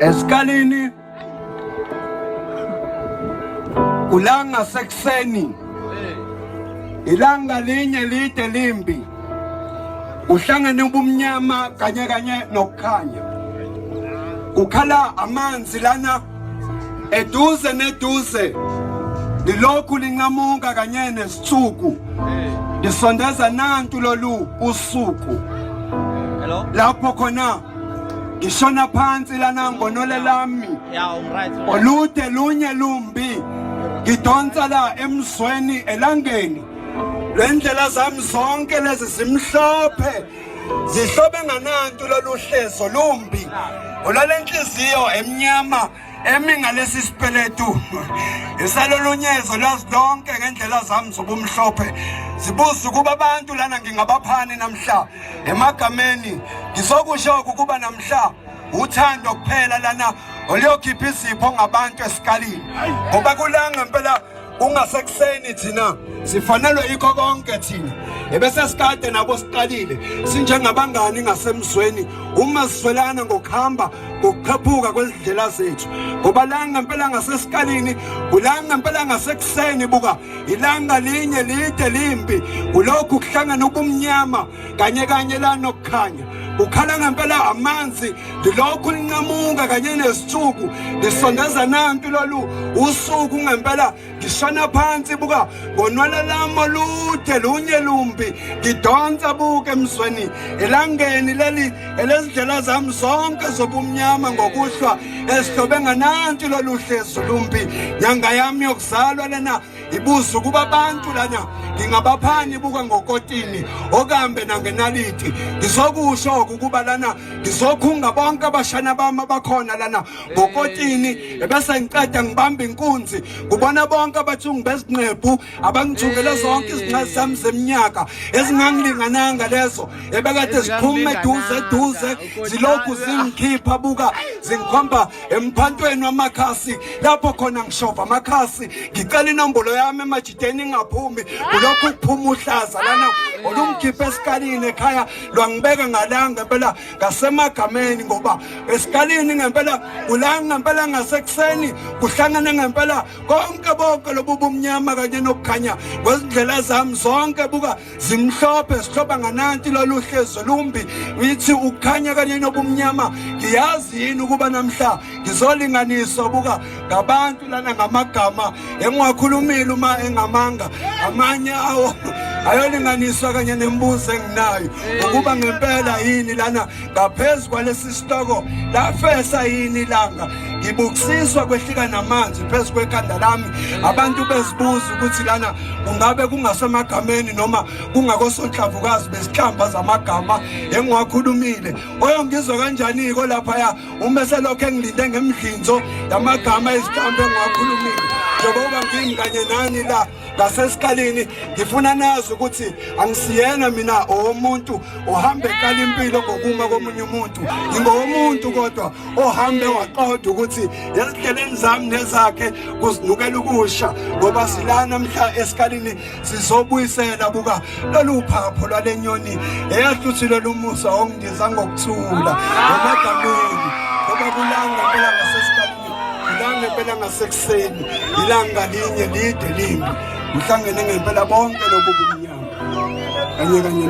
Esikalini ulanga sekuseni, ilanga linye lide limbi, uhlangene ubumnyama kanye kanye nokukhanya. Ukhala amanzi lana eduze neduze, lilokhu linqamuka kanye nesithuku, lisondeza nantu lolu usuku. Lapho khona ngishona phansi lana ngonole lami olude lunye lumbi, ngidonsa la emzweni elangeni. Lendlela zami zonke lezi zimhlophe, zihlobe nganantu lolu hlezo lumbi. Olalenhliziyo emnyama emi ngalesi sipeletu, isalolunyezo lazonke ngendlela zami zobumhlophe. Zibuza ukuba abantu lana ngingabaphani namhla. Emagameni ngizokusho ukuba namhla uthando kuphela lana oluyokhipha izipho ngabantu esikalini, ngoba kulanga impela kungasekuseni thina sifanelwe yikho konke thina. Ebese sikade nabo siqalile sinjengabangani ngasemzweni, uma siswelana ngokuhamba ngokukhaphuka kwezindlela zethu. Ngoba langa impela ngasesikalini, kulanga impela ngasekuseni, buka ilanga linye lide limbi, kulokhu kuhlangana ubumnyama kanye kanye la nokukhanya. Ukhala ngempela amanzi lilokhu linqamuka kanye nesithuku, lisondeza nantu lolu usuku. Ngempela ngishona phansi buka ngonwala lami olude lunye lumbi, ngidonsa buke emzweni elangeni leli elezindlela zami zonke zobumnyama ngokuhlwa esihlobe nganantu lolu hlezo lumbi. Nyanga yami yokuzalwa lena ibuza ukuba abantu lana ngingabaphani buka ngokotini okambe nangenalithi. Ngizokusho ukuba lana ngizokhunga bonke abashana bami abakhona lana ngokotini, ebese ngiqeda ngibamba inkunzi kubona bonke abathungi bezinqephu abangithungele zonke izinqazi zami zeminyaka ezingangilingananga lezo ebekade ziphume duze zilokhu zingikhipha buka zingikhomba emphantweni wamakhasi. Lapho khona ngishova amakhasi, ngicela inombolo yami emajideni ingaphumi, kulokhu kuphuma uhlaza lana olungikhipha esikalini ekhaya lwangibeka ngalanga impela ngasemagameni. Ngoba esikalini ngempela ulanga ngempela ngasekuseni kuhlangane ngempela konke lobu bumnyama kanye nokukhanya kwezindlela zami zonke buka zimhlophe, sihloba ngananti lolu hlezo lumbi. Ngithi ukukhanya kanye nobumnyama, ngiyazi yini ukuba namhla ngizolinganiswa buka ngabantu lana ngamagama engiwakhulumile uma engamanga. Amanye awo ayolinganiswa kanye nembuzo enginayo ukuba ngempela yini lana ngaphezulu kwalesi sitoko lafesa yini ilanga. Ngibukisiswa kwehlika namanzi phezu kwekhanda lami, abantu bezibuza ukuthi lana kungabe kungasemagameni noma kungakosonhlavukazi bezihlamba zamagama engiwakhulumile. Oyongizwa kanjani-ko laphaya uma selokhu engilinde ngemidlinzo yamagama ezihlamba engiwakhulumile. Njengoba ngimi kanye nani la ngasesikalini, ngifuna nazi ukuthi angisiyena mina owomuntu ohambe ekala impilo ngokuma komunye umuntu. Ngingowomuntu kodwa ohambe waqoda ukuthi ezindleleni zami nezakhe kuzinukela ukusha, ngoba silana mhla esikalini sizobuyisela buka lolu phapho lwalenyoni eyahluthile lumusa ongindiza ngokuthula emagameni. Ngoba kulanga impela ngasesikalini, ilanga impela ngasekuseni, ilanga linye lide limbi, uhlangene ngempela bonke lobu bumnyama kanye kanye